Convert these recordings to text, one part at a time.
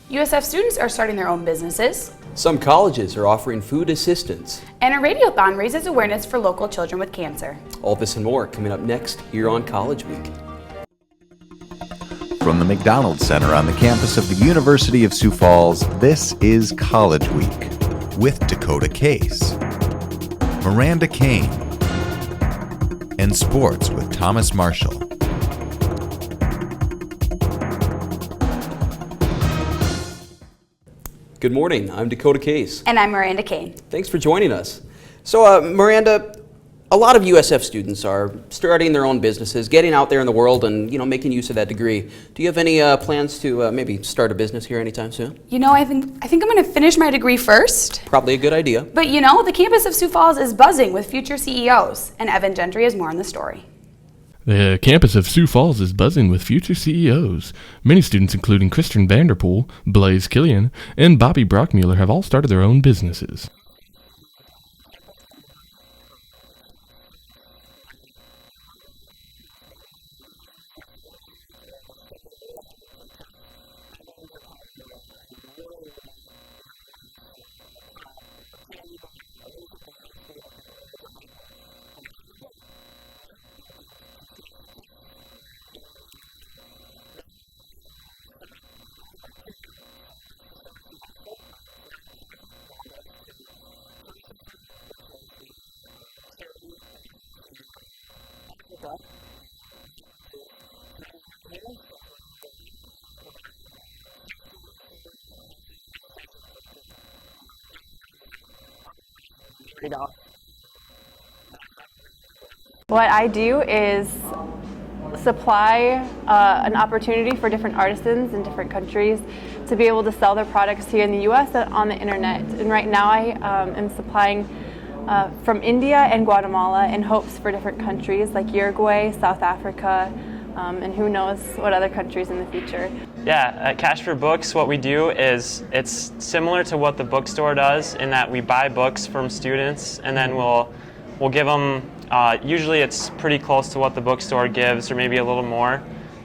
USF students are starting their own businesses. Some colleges are offering food assistance. And a radiothon raises awareness for local children with cancer. All this and more coming up next here on College Week. From the McDonald Center on the campus of the University of Sioux Falls, this is College Week with Dakota Case, Miranda Kane, and Sports with Thomas Marshall. Good morning, I'm Dakota Case. And I'm Miranda Kane. Thanks for joining us. So Miranda, a lot of USF students are starting their own businesses, getting out there in the world and making use of that degree. Do you have any plans to maybe start a business here anytime soon? I think I'm going to finish my degree first. Probably a good idea. But the campus of Sioux Falls is buzzing with future CEOs, and Evan Gentry has more on the story. The campus of Sioux Falls is buzzing with future CEOs. Many students, including Christian Vanderpool, Blaze Killian, and Bobby Brockmuller, have all started their own businesses. What I do is supply an opportunity for different artisans in different countries to be able to sell their products here in the U.S. and on the internet. And right now I am supplying from India and Guatemala in hopes for different countries like Uruguay, South Africa, and who knows what other countries in the future. Yeah, at Cash for Books, what we do is it's similar to what the bookstore does in that we buy books from students and then we'll give them, usually it's pretty close to what the bookstore gives or maybe a little more,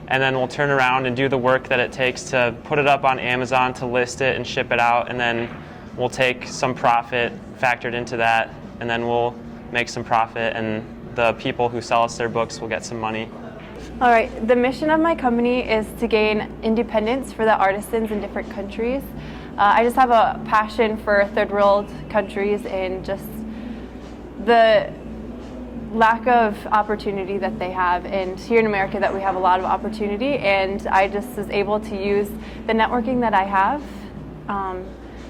and then we'll turn around and do the work that it takes to put it up on Amazon, to list it and ship it out, and then we'll take some profit factored into that, and then we'll make some profit, and the people who sell us their books will get some money. All right, the mission of my company is to gain independence for the artisans in different countries. I just have a passion for third world countries and just the lack of opportunity that they have, and here in America that we have a lot of opportunity, and I just was able to use the networking that I have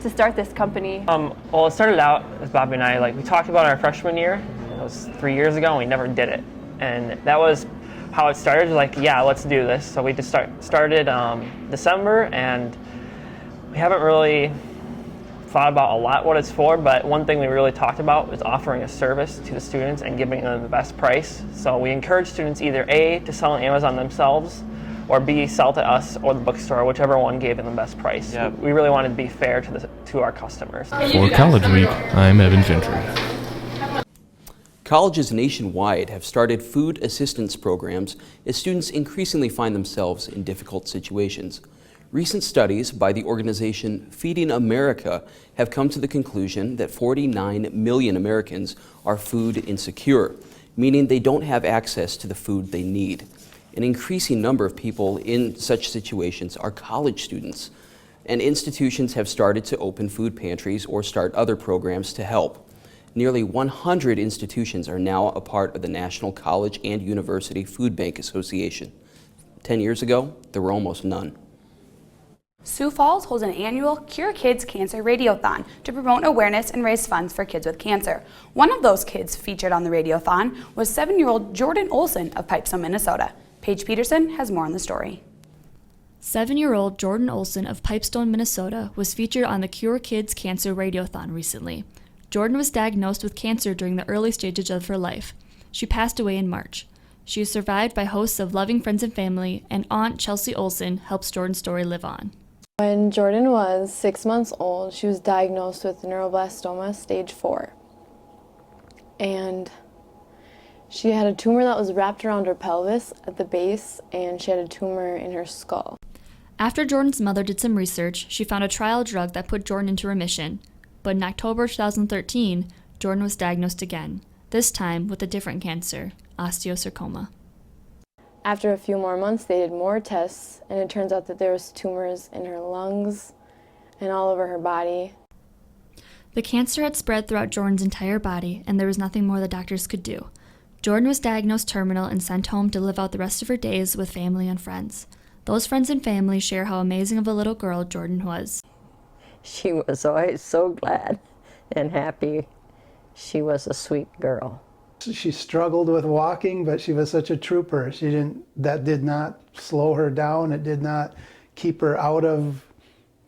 to start this company. Well, it started out as Bobby and I, we talked about our freshman year. It was 3 years ago and we never did it, and that was how it started. Yeah, let's do this. So we just started December, and we haven't really thought about a lot what it's for, but one thing we really talked about was offering a service to the students and giving them the best price. So we encourage students either A, to sell on Amazon themselves, or B, sell to us or the bookstore, whichever one gave them the best price. Yep. We really wanted to be fair to our customers. For College Week, I'm Evan Gentry. Colleges nationwide have started food assistance programs as students increasingly find themselves in difficult situations. Recent studies by the organization Feeding America have come to the conclusion that 49 million Americans are food insecure, meaning they don't have access to the food they need. An increasing number of people in such situations are college students, and institutions have started to open food pantries or start other programs to help. Nearly 100 institutions are now a part of the National College and University Food Bank Association. 10 years ago, there were almost none. Sioux Falls holds an annual Cure Kids Cancer Radiothon to promote awareness and raise funds for kids with cancer. One of those kids featured on the Radiothon was 7-year-old Jordan Olson of Pipestone, Minnesota. Paige Peterson has more on the story. 7-year-old Jordan Olson of Pipestone, Minnesota was featured on the Cure Kids Cancer Radiothon recently. Jordan was diagnosed with cancer during the early stages of her life. She passed away in March. She is survived by hosts of loving friends and family, and Aunt Chelsea Olson helps Jordan's story live on. When Jordan was 6 months old, she was diagnosed with neuroblastoma stage 4. And she had a tumor that was wrapped around her pelvis at the base, and she had a tumor in her skull. After Jordan's mother did some research, she found a trial drug that put Jordan into remission. But in October 2013, Jordan was diagnosed again, this time with a different cancer, osteosarcoma. After a few more months, they did more tests, and it turns out that there was tumors in her lungs and all over her body. The cancer had spread throughout Jordan's entire body, and there was nothing more the doctors could do. Jordan was diagnosed terminal and sent home to live out the rest of her days with family and friends. Those friends and family share how amazing of a little girl Jordan was. She was always so glad and happy. She was a sweet girl. She struggled with walking, but she was such a trooper. That did not slow her down. It did not keep her out of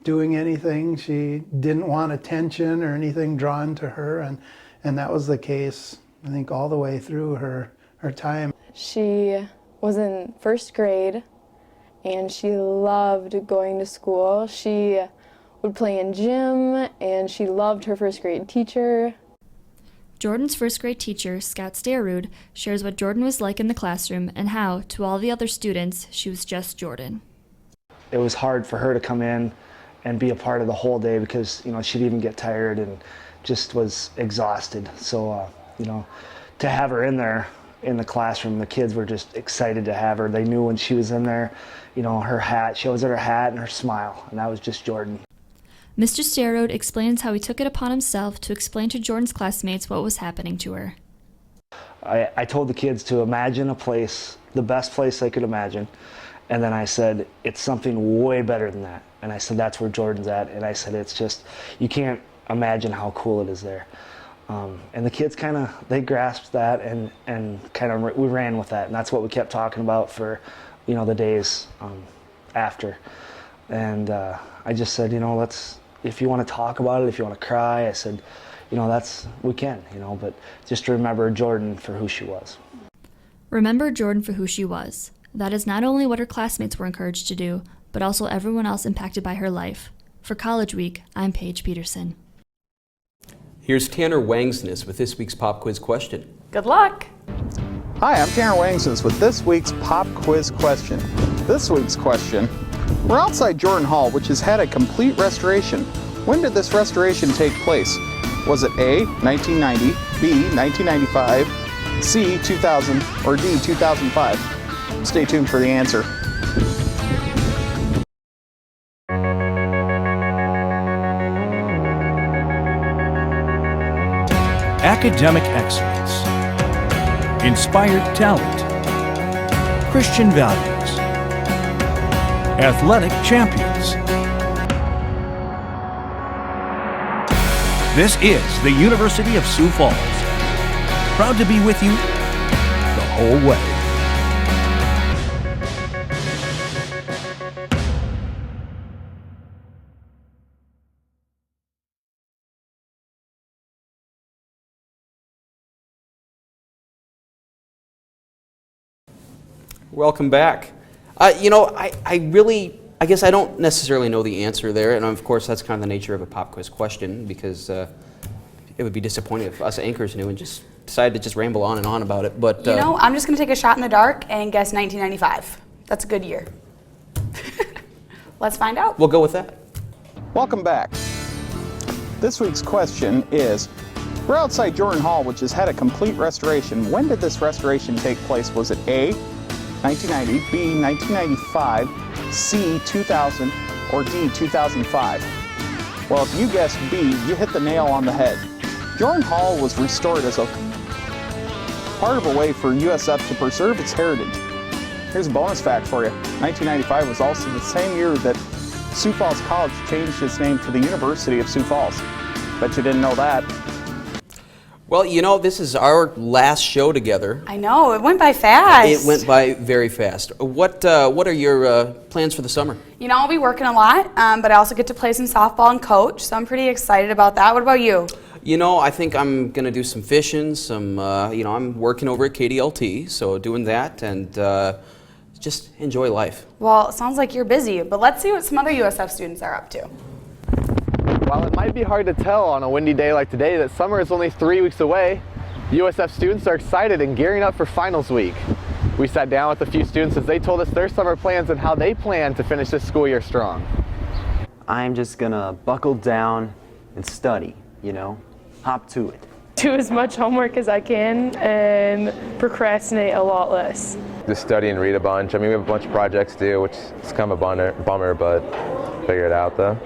doing anything. She didn't want attention or anything drawn to her, and that was the case, I think, all the way through her time. She was in first grade, and she loved going to school. She would play in gym, and she loved her first grade teacher. Jordan's first grade teacher, Scott Starrud, shares what Jordan was like in the classroom and how, to all the other students, she was just Jordan. It was hard for her to come in and be a part of the whole day because, she'd even get tired and just was exhausted. So, to have her in there in the classroom, the kids were just excited to have her. They knew when she was in there, her hat, she always had her hat and her smile, and that was just Jordan. Mr. Starrud explains how he took it upon himself to explain to Jordan's classmates what was happening to her. I told the kids to imagine a place, the best place they could imagine, and then I said, it's something way better than that. And I said, that's where Jordan's at. And I said, it's just, you can't imagine how cool it is there. And the kids they grasped that and we ran with that. And that's what we kept talking about for, the days after. And I just said, if you want to talk about it, if you want to cry, I said, we can, but just to remember Jordan for who she was. Remember Jordan for who she was. That is not only what her classmates were encouraged to do, but also everyone else impacted by her life. For College Week, I'm Paige Peterson. Here's Tanner Wangsness with this week's pop quiz question. Good luck! Hi, I'm Tanner Wangsness with this week's pop quiz question. This week's question: we're outside Jordan Hall, which has had a complete restoration. When did this restoration take place? Was it A, 1990, B, 1995, C, 2000, or D, 2005? Stay tuned for the answer. Academic excellence, inspired talent, Christian values, athletic champions. This is the University of Sioux Falls, proud to be with you the whole way. Welcome back. I guess I don't necessarily know the answer there, and of course that's kind of the nature of a pop quiz question, because it would be disappointing if us anchors knew and just decided to just ramble on and on about it. But I'm just going to take a shot in the dark and guess 1995. That's a good year. Let's find out. We'll go with that. Welcome back. This week's question is: we're outside Jordan Hall, which has had a complete restoration. When did this restoration take place? Was it A, 1990, B, 1995, C, 2000, or D, 2005? Well, if you guessed B, you hit the nail on the head. Jordan Hall was restored as a part of a way for USF to preserve its heritage. Here's a bonus fact for you. 1995 was also the same year that Sioux Falls College changed its name to the University of Sioux Falls. Bet you didn't know that. Well, this is our last show together. I know, it went by fast. It went by very fast. What are your plans for the summer? I'll be working a lot, but I also get to play some softball and coach, so I'm pretty excited about that. What about you? I think I'm going to do some fishing, I'm working over at KDLT, so doing that and just enjoy life. Well, it sounds like you're busy, but let's see what some other USF students are up to. While it might be hard to tell on a windy day like today that summer is only 3 weeks away, USF students are excited and gearing up for finals week. We sat down with a few students as they told us their summer plans and how they plan to finish this school year strong. I'm just gonna buckle down and study, you know, hop to it. Do as much homework as I can and procrastinate a lot less. Just study and read a bunch. I mean, we have a bunch of projects to do, which is kind of a bummer, but figure it out though.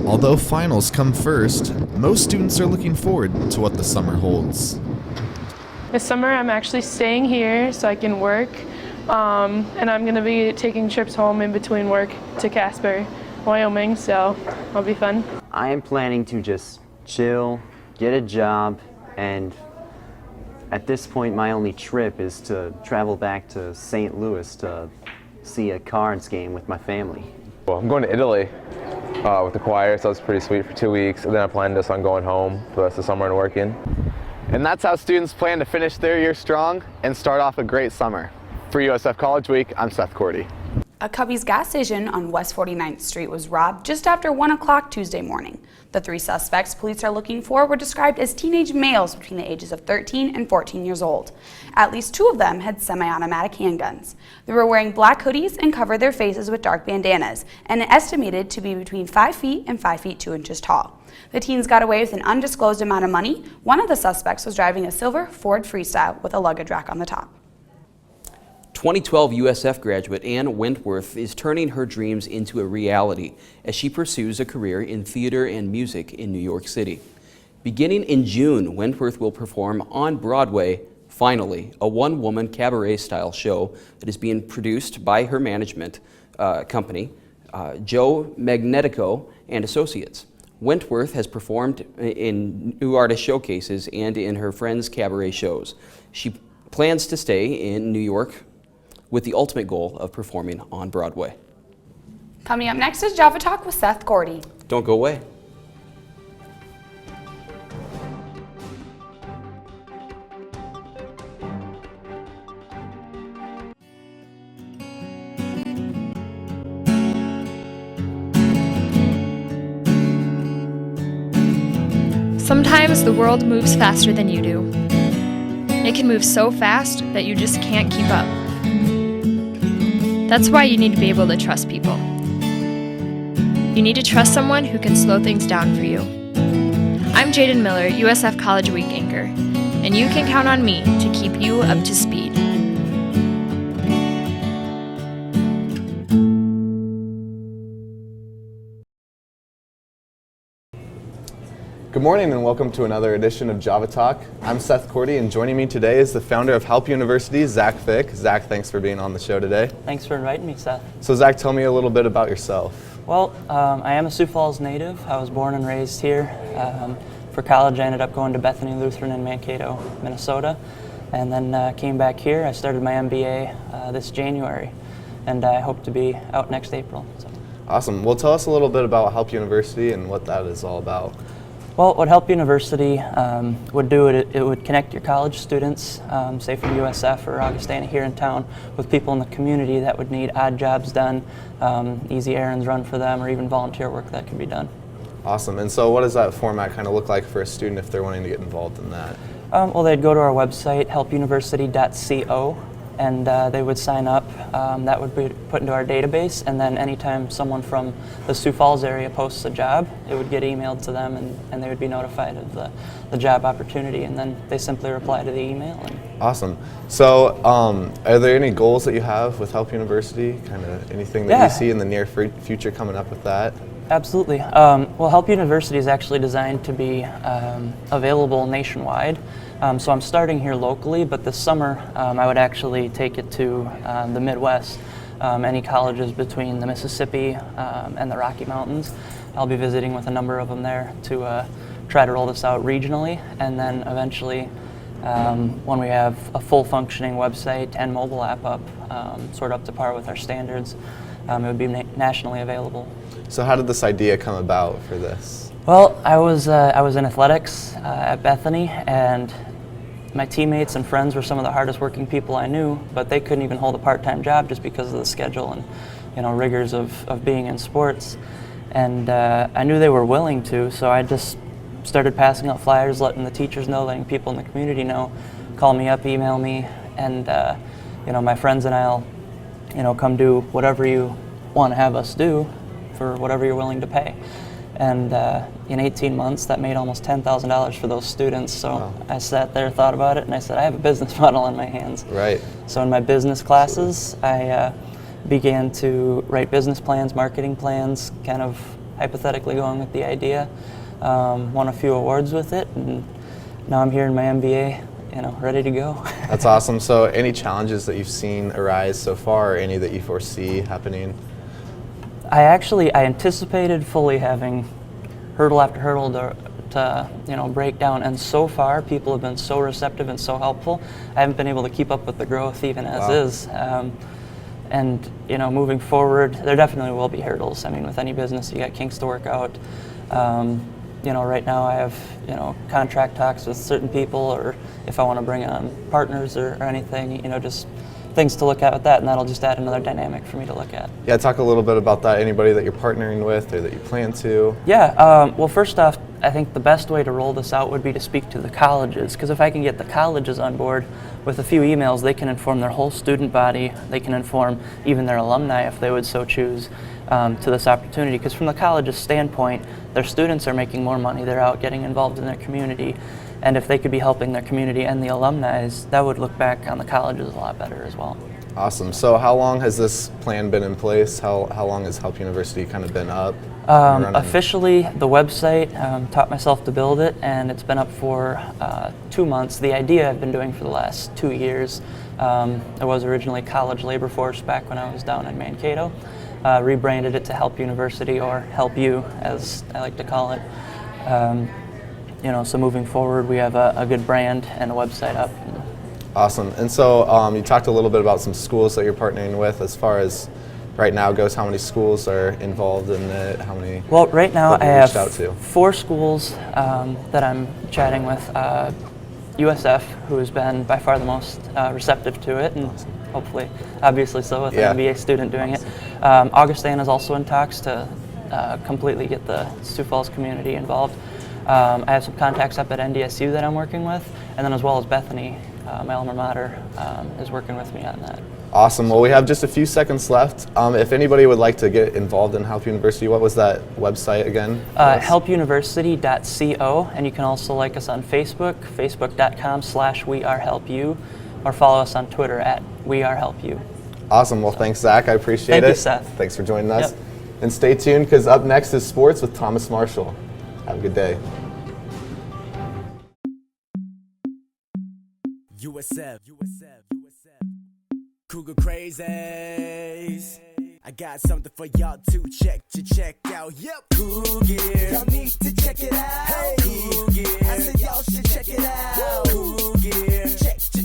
Although finals come first, most students are looking forward to what the summer holds. This summer I'm actually staying here so I can work, and I'm going to be taking trips home in between work to Casper, Wyoming, so it'll be fun. I am planning to just chill, get a job, and at this point my only trip is to travel back to St. Louis to see a Cards game with my family. Well, I'm going to Italy with the choir, so it's pretty sweet for 2 weeks, and then I plan just on going home for the rest of the summer and working. And that's how students plan to finish their year strong and start off a great summer. For USF College Week, I'm Seth Cordy. A Cubby's gas station on West 49th Street was robbed just after 1 o'clock Tuesday morning. The 3 suspects police are looking for were described as teenage males between the ages of 13 and 14 years old. At least 2 of them had semi-automatic handguns. They were wearing black hoodies and covered their faces with dark bandanas, and estimated to be between 5 feet and 5 feet 2 inches tall. The teens got away with an undisclosed amount of money. One of the suspects was driving a silver Ford Freestyle with a luggage rack on the top. 2012 USF graduate Ann Wentworth is turning her dreams into a reality as she pursues a career in theater and music in New York City. Beginning in June, Wentworth will perform on Broadway, Finally, a one-woman cabaret-style show that is being produced by her management company, Joe Magnetico and Associates. Wentworth has performed in New Artist Showcases and in her friends' cabaret shows. She plans to stay in New York with the ultimate goal of performing on Broadway. Coming up next is Java Talk with Seth Gordy. Don't go away. Sometimes the world moves faster than you do. It can move so fast that you just can't keep up. That's why you need to be able to trust people. You need to trust someone who can slow things down for you. I'm Jaden Miller, USF College Week anchor, and you can count on me to keep you up to speed. Good morning and welcome to another edition of Java Talk. I'm Seth Cordy, and joining me today is the founder of Help University, Zach Fick. Zach, thanks for being on the show today. Thanks for inviting me, Seth. So Zach, tell me a little bit about yourself. Well, I am a Sioux Falls native. I was born and raised here. For college, I ended up going to Bethany Lutheran in Mankato, Minnesota, and then came back here. I started my MBA this January, and I hope to be out next April. So. Awesome. Well, tell us a little bit about Help University and what that is all about. Well, what Help University would do, it would connect your college students, say from USF or Augustana here in town, with people in the community that would need odd jobs done, easy errands run for them, or even volunteer work that could be done. Awesome. And so what does that format kind of look like for a student if they're wanting to get involved in that? Well, they'd go to our website, helpuniversity.co, and they would sign up. That would be put into our database, and then anytime someone from the Sioux Falls area posts a job, it would get emailed to them, and they would be notified of the job opportunity, and then they simply reply to the email. Awesome. So are there any goals that you have with Help University? Kind of anything that you see in the near future coming up with that? Absolutely. Well, Help University is actually designed to be available nationwide. So I'm starting here locally, but this summer I would actually take it to the Midwest, any colleges between the Mississippi and the Rocky Mountains. I'll be visiting with a number of them there to try to roll this out regionally, and then eventually when we have a full functioning website and mobile app up, sort of up to par with our standards, it would be nationally available. So how did this idea come about for this? Well, I was in athletics at Bethany, and my teammates and friends were some of the hardest working people I knew, but they couldn't even hold a part-time job just because of the schedule and rigors of being in sports. And I knew they were willing to, so I just started passing out flyers, letting the teachers know, letting people in the community know, call me up, email me, and my friends and I'll, come do whatever you want to have us do for whatever you're willing to pay. And in 18 months, that made almost $10,000 for those students. So wow. I sat there, thought about it, and I said, I have a business model on my hands. Right. So in my business classes, I began to write business plans, marketing plans, kind of hypothetically going with the idea. Won a few awards with it, and now I'm here in my MBA, ready to go. That's awesome. So any challenges that you've seen arise so far, or any that you foresee happening? I anticipated fully having hurdle after hurdle to break down, and so far people have been so receptive and so helpful. I haven't been able to keep up with the growth even as wow. is. And moving forward, there definitely will be hurdles. I mean, with any business, you got kinks to work out. Right now I have contract talks with certain people, or if I want to bring on partners or anything, just things to look at with that, and that'll just add another dynamic for me to look at. Yeah, talk a little bit about that. Anybody that you're partnering with or that you plan to? Yeah, well, first off, I think the best way to roll this out would be to speak to the colleges, because if I can get the colleges on board with a few emails, they can inform their whole student body, they can inform even their alumni if they would so choose to this opportunity, because from the college's standpoint, their students are making more money, they're out getting involved in their community, and if they could be helping their community and the alumni, that would look back on the colleges a lot better as well. Awesome. So how long has this plan been in place? How long has Help University kind of been up? Officially, the website, taught myself to build it, and it's been up for 2 months. The idea I've been doing for the last 2 years. It was originally College Labor Force back when I was down in Mankato. Rebranded it to Help University, or Help You, as I like to call it. So moving forward, we have a good brand and a website up. Awesome. And so you talked a little bit about some schools that you're partnering with. As far as right now goes, how many schools are involved in it? How many? Well, right now I have out to? 4 schools that I'm chatting with. USF, who has been by far the most receptive to it, and awesome. Hopefully, obviously so, with an MBA student doing awesome. It. Augustana is also in talks to completely get the Sioux Falls community involved. I have some contacts up at NDSU that I'm working with, and then as well as Bethany, my alma mater, is working with me on that. Awesome. Well, we have just a few seconds left. If anybody would like to get involved in Help University, what was that website again? Helpuniversity.co, and you can also like us on Facebook, facebook.com/wearehelpyou, or follow us on Twitter @wearehelpyou. Awesome. Well, thanks, Zach. I appreciate it. Thank you, Seth. Thanks for joining us. Yep. And stay tuned, because up next is sports with Thomas Marshall. Have a good day. USF. Cougar crazies. I got something for y'all to check out. Yep. Cougar. Y'all need to check it out. Hey. Cougar. I said y'all should check it out. Cougar.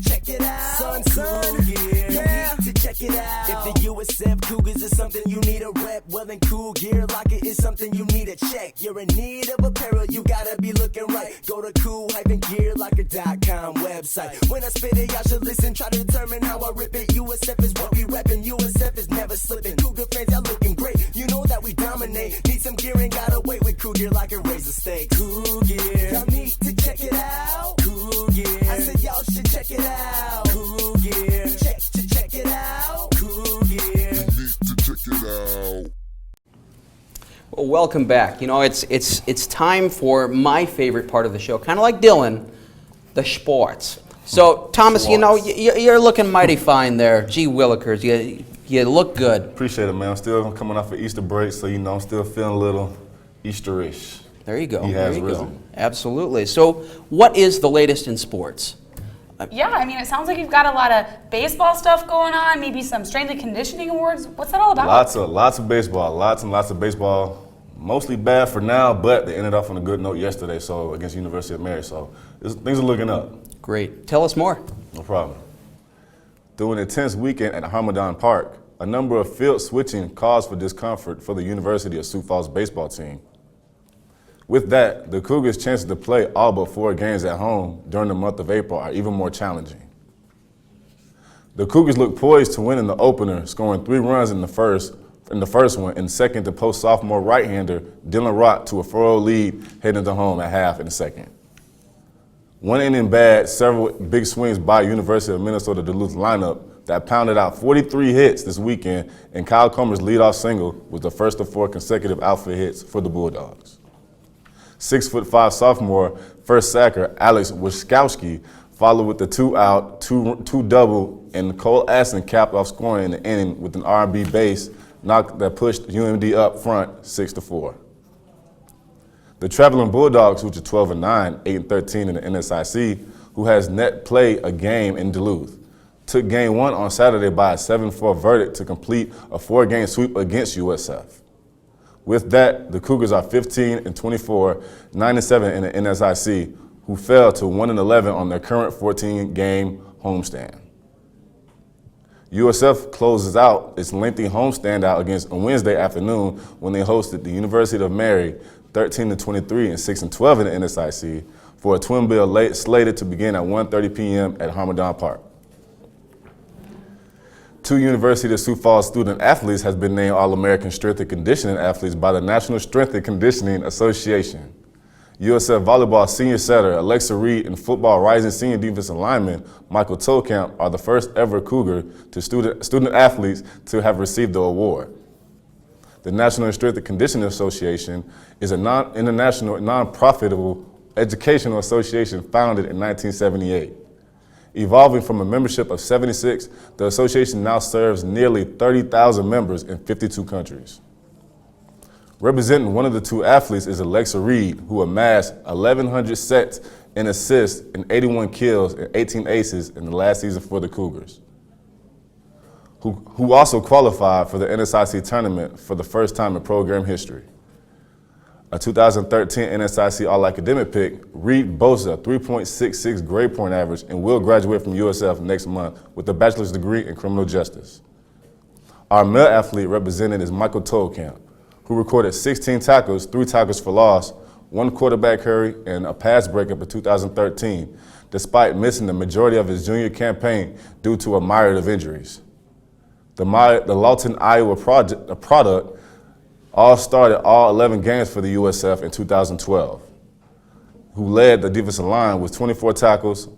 Check it out. Son. Cougar. Yeah. You need to check it out. If the USF Cougars is something you need a rep, well then Cool Gear Locker is something you need to check. You're in need of apparel, you gotta be looking right. Go to cool-gearlocker.com website. When I spit it, y'all should listen. Try to determine how I rip it. USF is what we reppin'. USF is never slipping. Cougar fans, y'all looking great. You know that we dominate. Need some gear and gotta wait with Cool Gear Locker. Raise the stake. Cool Gear. Y'all need to check it out. Cool Gear. I said y'all should check it out. Cool Gear. Check it out. Cool Gear. You need to check it out. Well, welcome back. It's time for my favorite part of the show, kind of like Dylan, the sports. So, Thomas, you're looking mighty fine there. Gee willikers, you look good. Appreciate it, man. I'm still coming off an Easter break, so I'm still feeling a little Easterish. There you go. He has there you risen. go. Absolutely. So, what is the latest in sports? Yeah, I mean, it sounds like you've got a lot of baseball stuff going on, maybe some strength and conditioning awards. What's that all about? Lots of baseball. Lots and lots of baseball. Mostly bad for now, but they ended off on a good note yesterday, so against University of Mary. So things are looking up. Great. Tell us more. No problem. Through an intense weekend at Hamadan Park, a number of field switching caused for discomfort for the University of Sioux Falls baseball team. With that, the Cougars' chances to play all but 4 games at home during the month of April are even more challenging. The Cougars look poised to win in the opener, scoring 3 runs in the first one, and second to post sophomore right-hander Dylan Rock to a 4-0 lead heading to home at half in the second. One inning bad, several big swings by University of Minnesota Duluth lineup that pounded out 43 hits this weekend, and Kyle Comer's leadoff single was the first of 4 consecutive outfield hits for the Bulldogs. 6'5" sophomore first sacker Alex Wiskowski followed with the 2-out, two double, and Cole Aston capped off scoring in the inning with an R&B base knock that pushed UMD up front 6-4. The Traveling Bulldogs, which are 12-9, 8-13 in the NSIC, who has net play a game in Duluth, took game 1 on Saturday by a 7-4 verdict to complete a 4-game sweep against USF. With that, the Cougars are 15-24, 9-7 in the NSIC, who fell to 1-11 on their current 14-game homestand. USF closes out its lengthy homestand out against a Wednesday afternoon when they hosted the University of Mary 13-23 and 6-12 in the NSIC for a twin bill slated to begin at 1:30 p.m. at Harmadon Park. 2 University of Sioux Falls student athletes has been named All-American Strength and Conditioning athletes by the National Strength and Conditioning Association. USF volleyball senior setter Alexa Reed and football rising senior defensive lineman Michael Tolkamp are the first ever Cougar to student athletes to have received the award. The National Strength and Conditioning Association is an international non-profitable educational association founded in 1978. Evolving from a membership of 76, the association now serves nearly 30,000 members in 52 countries. Representing one of the 2 athletes is Alexa Reed, who amassed 1,100 sets and assists and 81 kills and 18 aces in the last season for the Cougars, who also qualified for the NSIC tournament for the first time in program history. A 2013 NSIC All-Academic pick, Reed boasts a 3.66 grade point average and will graduate from USF next month with a bachelor's degree in criminal justice. Our male athlete represented is Michael Tolkamp, who recorded 16 tackles, 3 tackles for loss, 1 quarterback hurry, and a pass breakup in 2013, despite missing the majority of his junior campaign due to a myriad of injuries. The Lawton, Iowa product all started all 11 games for the USF in 2012, who led the defensive line with 24 tackles,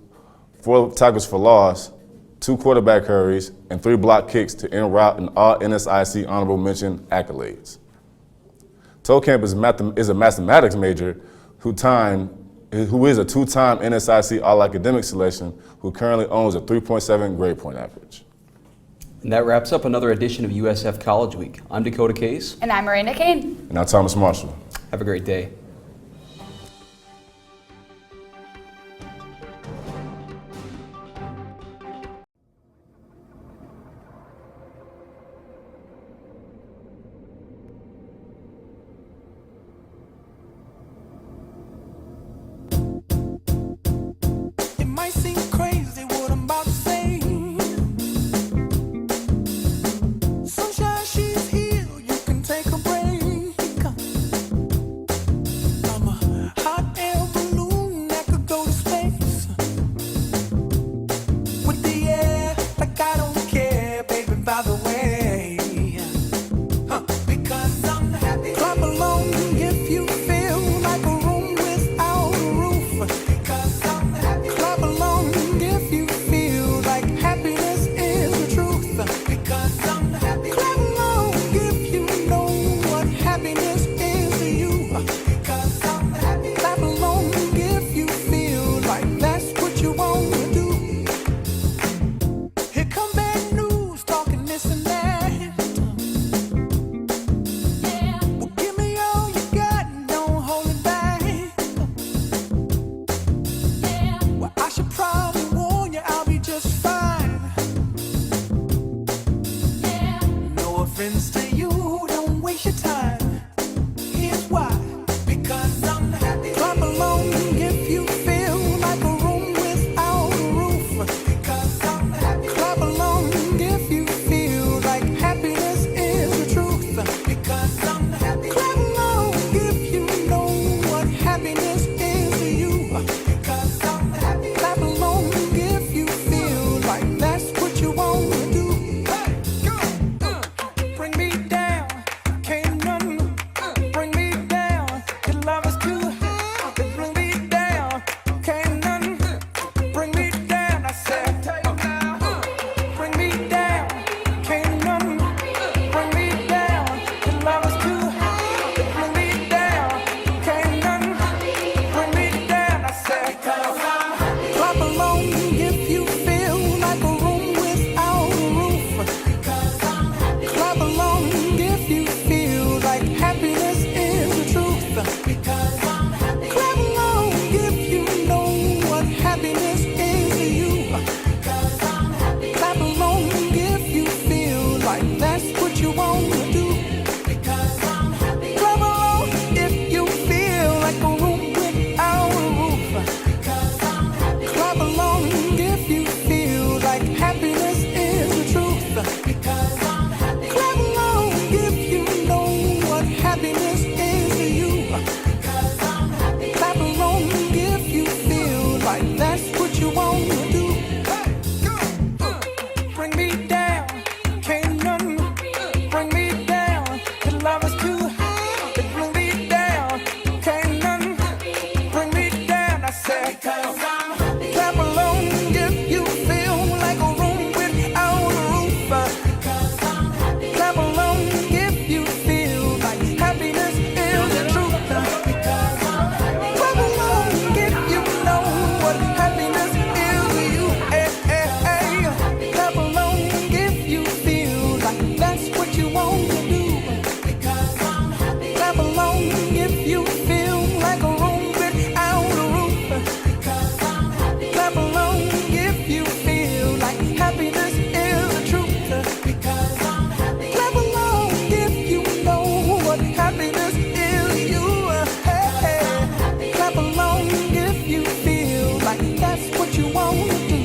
4 tackles for loss, 2 quarterback hurries, and 3 block kicks to en route in all NSIC honorable mention accolades. Tolkamp is a mathematics major who is a 2-time NSIC All-Academic selection who currently owns a 3.7 grade point average. And that wraps up another edition of USF College Week. I'm Dakota Case. And I'm Miranda Kane. And I'm Thomas Marshall. Have a great day. that's what you want to do. Bring me down, can't none bring me down. The love is too high, to bring me down, can't none bring me down. I said, clap along if you feel like a room without a roof. Clap along if you feel like happiness is the truth. Clap along if you know what happiness is to you. Clap along if you feel like that's what you want to do. Clap along if you feel like a room without a roof. Clap along if you feel like happiness is the truth. Clap along if you know what happiness is to you. Clap along if you feel like that's what you want to do.